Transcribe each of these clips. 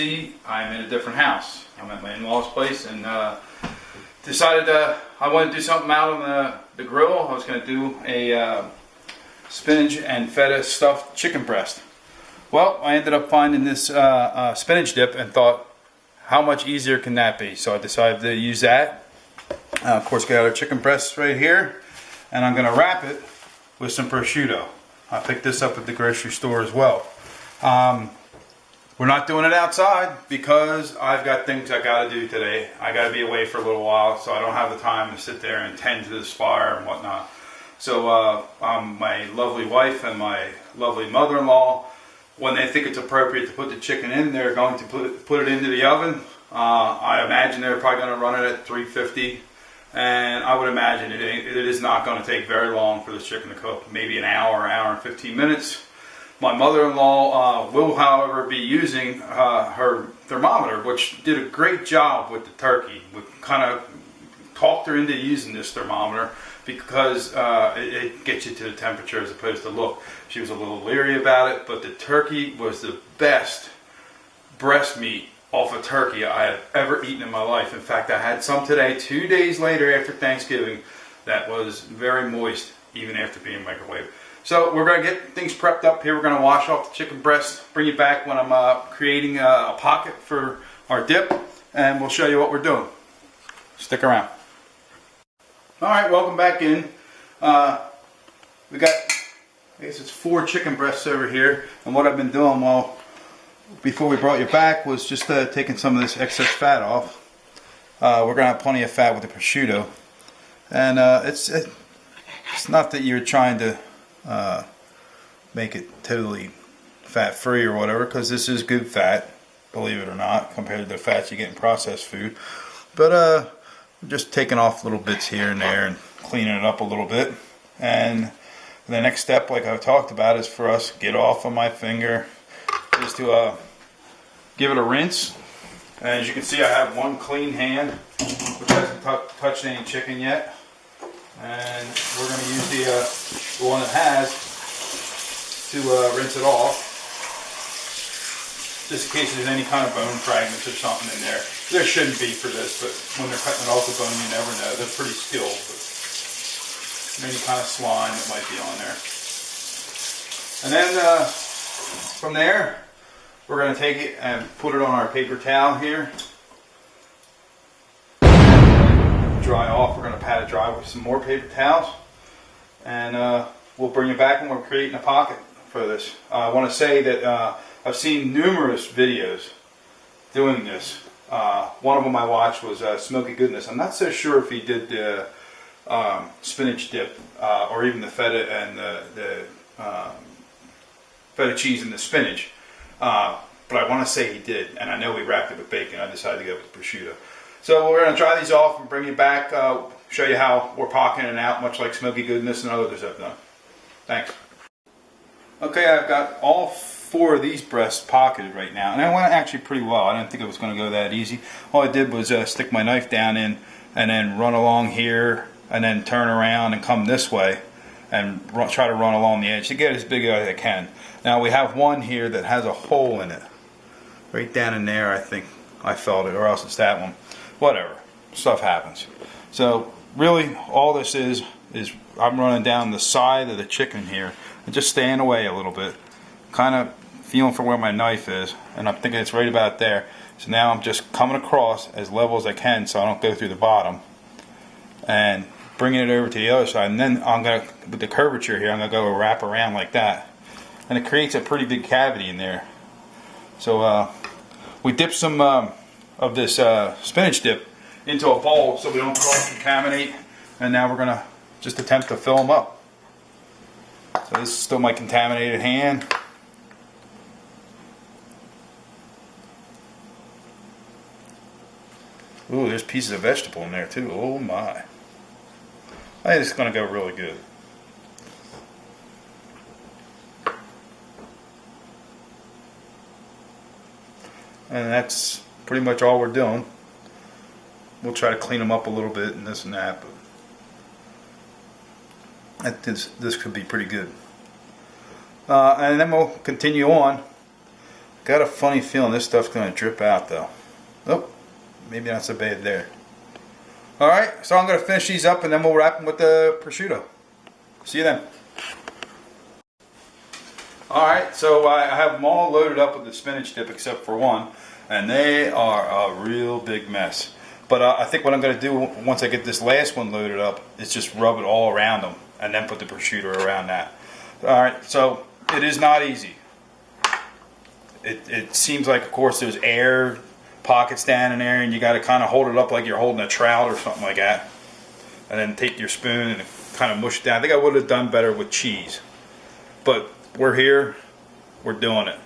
see, I'm in a different house. I'm at my in-laws' place, and decided I wanted to do something out on the grill. I was going to do a spinach and feta stuffed chicken breast. Well, I ended up finding this spinach dip and thought, how much easier can that be? So I decided to use that. Of course, got our chicken breasts right here, and I'm going to wrap it with some prosciutto. I picked this up at the grocery store as well. We're not doing it outside because I've got things I got to do today. I got to be away for a little while, so I don't have the time to sit there and tend to this fire and whatnot. So my lovely wife and my lovely mother-in-law, when they think it's appropriate to put the chicken in, they're going to put it into the oven. I imagine they're probably going to run it at 350, and I would imagine it is not going to take very long for this chicken to cook, maybe an hour and 15 minutes. My mother-in-law will, however, be using her thermometer, which did a great job with the turkey. We kind of talked her into using this thermometer because it gets you to the temperature as opposed to look. She was a little leery about it, but the turkey was the best breast meat off a turkey I have ever eaten in my life. In fact, I had some today, 2 days later after Thanksgiving, that was very moist, even after being microwaved. So we're going to get things prepped up here. We're going to wash off the chicken breast, bring you back when I'm creating a pocket for our dip, and we'll show you what we're doing. Stick around. Alright, welcome back in. We got, I guess it's 4 chicken breasts over here, and what I've been doing before we brought you back was just taking some of this excess fat off. We're going to have plenty of fat with the prosciutto, and it's not that you're trying to make it totally fat-free or whatever, because this is good fat, believe it or not, compared to the fats you get in processed food. But just taking off little bits here and there and cleaning it up a little bit. And the next step, like I talked about, is for us to get off of my finger, is to give it a rinse. And as you can see, I have one clean hand, which hasn't touched any chicken yet. And we're going to use the one that has to rinse it off, just in case there's any kind of bone fragments or something in there. There shouldn't be for this, but when they're cutting it off the bone, you never know. They're pretty skilled, but any kind of slime that might be on there. And then from there, we're going to take it and put it on our paper towel here. Dry off. We're going to pat it dry with some more paper towels, and we'll bring it back when we're creating a pocket for this. I want to say that I've seen numerous videos doing this. One of them I watched was Smoky Goodness. I'm not so sure if he did the spinach dip or even the feta and the feta cheese and the spinach, but I want to say he did, and I know we wrapped it with bacon. I decided to go with prosciutto. So we're going to dry these off and bring you back, show you how we're pocketing it out, much like Smoky Goodness and others have done. Thanks. Okay, I've got all 4 of these breasts pocketed right now, and I went actually pretty well. I didn't think it was going to go that easy. All I did was stick my knife down in and then run along here and then turn around and come this way and try to run along the edge to get as big as I can. Now we have one here that has a hole in it. Right down in there, I think I felt it, or else it's that one. Whatever, stuff happens. So really all this is I'm running down the side of the chicken here and just staying away a little bit, kind of feeling for where my knife is, and I'm thinking it's right about there. So now I'm just coming across as level as I can so I don't go through the bottom, and bringing it over to the other side, and then I'm going to, with the curvature here, I'm going to go wrap around like that, and it creates a pretty big cavity in there. So we dip some of this spinach dip into a bowl so we don't cross-contaminate, and now we're going to just attempt to fill them up. So this is still my contaminated hand. Ooh, there's pieces of vegetable in there too. Oh my. I think it's going to go really good. And that's pretty much all we're doing. We'll try to clean them up a little bit and this and that, but this could be pretty good. And then we'll continue on Got a funny feeling this stuff's going to drip out though. Oh, maybe not so bad there. Alright, so I'm going to finish these up and then we'll wrap them with the prosciutto. See you then. Alright, so I have them all loaded up with the spinach dip except for one. And they are a real big mess. But I think what I'm going to do once I get this last one loaded up is just rub it all around them and then put the prosciutto around that. Alright, so it is not easy. It seems like, of course, there's air pockets down in there and you got to kind of hold it up like you're holding a trout or something like that. And then take your spoon and kind of mush it down. I think I would have done better with cheese. But we're here, we're doing it.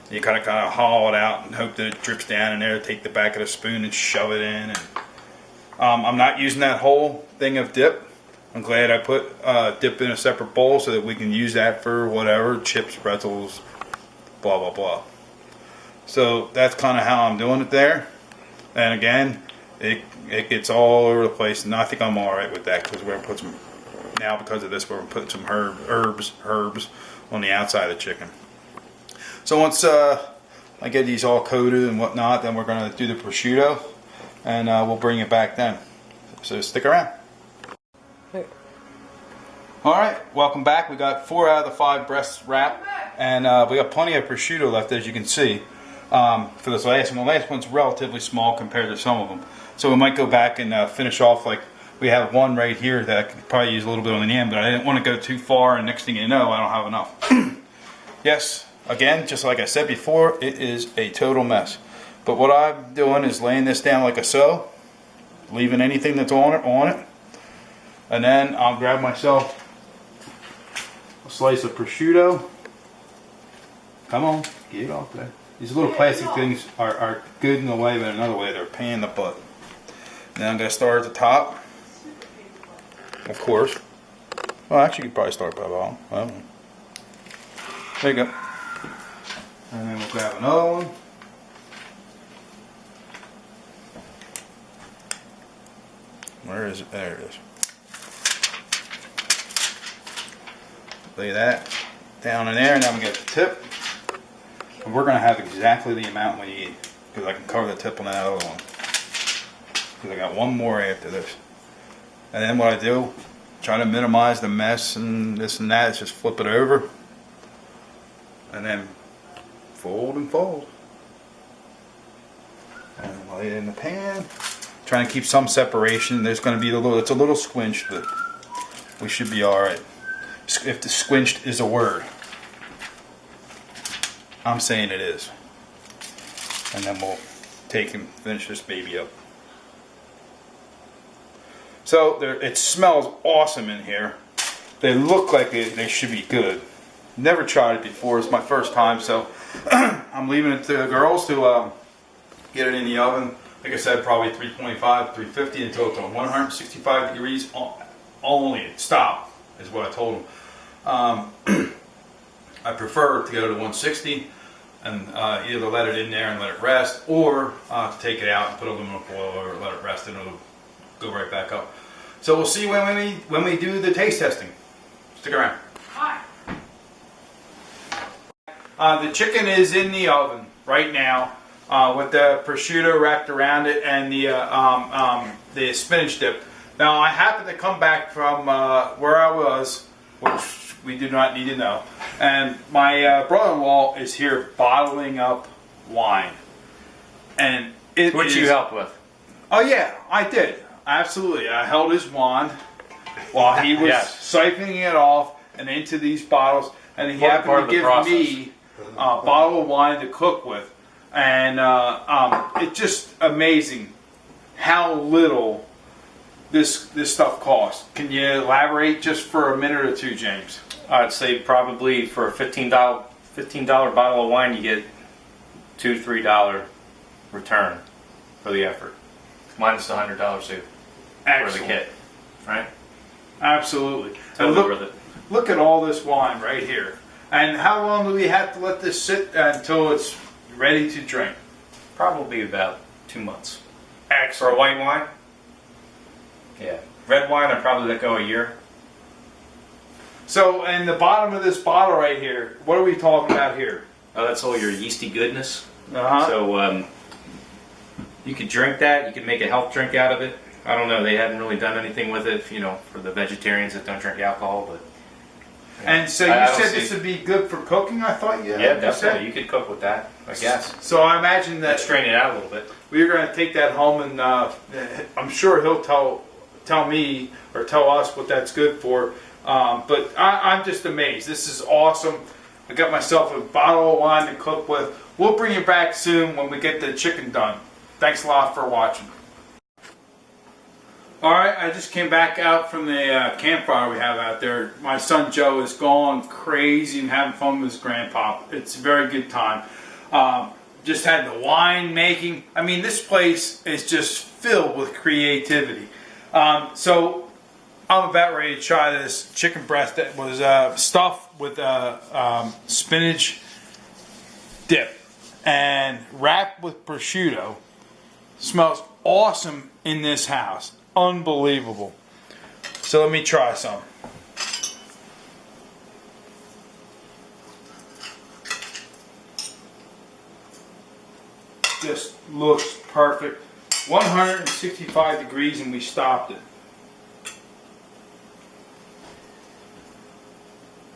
You kind of haul it out and hope that it drips down in there. Take the back of the spoon and shove it in. And, I'm not using that whole thing of dip. I'm glad I put dip in a separate bowl so that we can use that for whatever, chips, pretzels, blah, blah, blah. So that's kind of how I'm doing it there. And again, it gets all over the place. And I think I'm alright with that because we're going to put some, now because of this, we're going to put some herbs on the outside of the chicken. So once I get these all coated and whatnot, then we're going to do the prosciutto, and we'll bring it back then. So stick around. Alright, welcome back. We got 4 out of the 5 breasts wrapped, and we got plenty of prosciutto left, as you can see, for this last one. The last one's relatively small compared to some of them. So we might go back and finish off, like we have one right here that I could probably use a little bit on the end, but I didn't want to go too far, and next thing you know, I don't have enough. Yes. Again, just like I said before, it is a total mess. But what I'm doing is laying this down like a so, leaving anything that's on it, and then I'll grab myself a slice of prosciutto. Come on, get it off there. These little plastic things are good in a way, but in another way they're a pain in the butt. Now I'm going to start at the top, of course. Well, actually, you could probably start by the bottom. I don't know. There you go. And then we'll grab another one. Where is it? There it is. Lay that down in there, and then we get the tip. And we're going to have exactly the amount we need, because I can cover the tip on that other one. Because I got one more after this. And then what I do, try to minimize the mess and this and that, is just flip it over. And then fold and fold. And lay it in the pan. Trying to keep some separation. There's going to be it's a little squinched, but we should be alright. If the squinched is a word. I'm saying it is. And then we'll take and finish this baby up. So it smells awesome in here. They look like they should be good. Never tried it before. It's my first time, so I'm leaving it to the girls to get it in the oven. Like I said, probably 325, 350 until it's on 165 degrees only. Stop is what I told them. I prefer to go to 160 and either let it in there and let it rest, or to take it out and put aluminum foil over it, let it rest, and it'll go right back up. So we'll see when we do the taste testing. Stick around. Hi. The chicken is in the oven right now with the prosciutto wrapped around it and the spinach dip. Now I happened to come back from where I was, which we do not need to know, and my brother-in-law is here bottling up wine. And Which you helped with? Oh yeah, I did. Absolutely. I held his wand while he was siphoning it off and into these bottles, and he happened to give me a bottle of wine to cook with. And it's just amazing how little this stuff costs. Can you elaborate just for a minute or two, James? I'd say probably for a $15 bottle of wine, you get $2 to $3 return for the effort, minus the $100 suit for the kit, right? Absolutely. Totally worth it. Look at all this wine right here. And how long do we have to let this sit until it's ready to drink? Probably about 2 months. Excellent. For a white wine? Yeah. Red wine, I'd probably let go a year. So, in the bottom of this bottle right here, what are we talking about here? that's all your yeasty goodness. Uh-huh. So you could drink that. You could make a health drink out of it. I don't know. They hadn't really done anything with it, you know, for the vegetarians that don't drink alcohol. But And so you said this would be good for cooking. I thought you. Yeah, definitely. You could cook with that, I guess. So I imagine that strain it out a little bit. we're going to take that home, and I'm sure he'll tell me or tell us what that's good for. But I'm just amazed. This is awesome. I got myself a bottle of wine to cook with. We'll bring you back soon when we get the chicken done. Thanks a lot for watching. Alright, I just came back out from the campfire we have out there. My son Joe is going crazy and having fun with his grandpa. It's a very good time. Just had the wine making. I mean, this place is just filled with creativity. So I'm about ready to try this chicken breast that was stuffed with spinach dip and wrapped with prosciutto. Smells awesome in this house. Unbelievable. So let me try some. Just looks perfect. 165 degrees and we stopped it.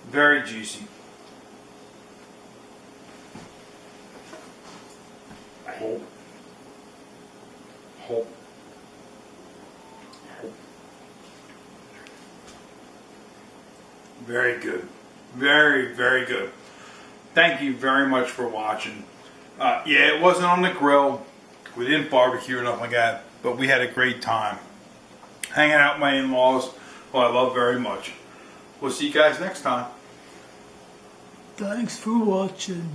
Very juicy. Hold. Very good. Very, very good. Thank you very much for watching. Yeah, it wasn't on the grill. We didn't barbecue or nothing like that, but we had a great time. Hanging out with my in-laws, who I love very much. We'll see you guys next time. Thanks for watching.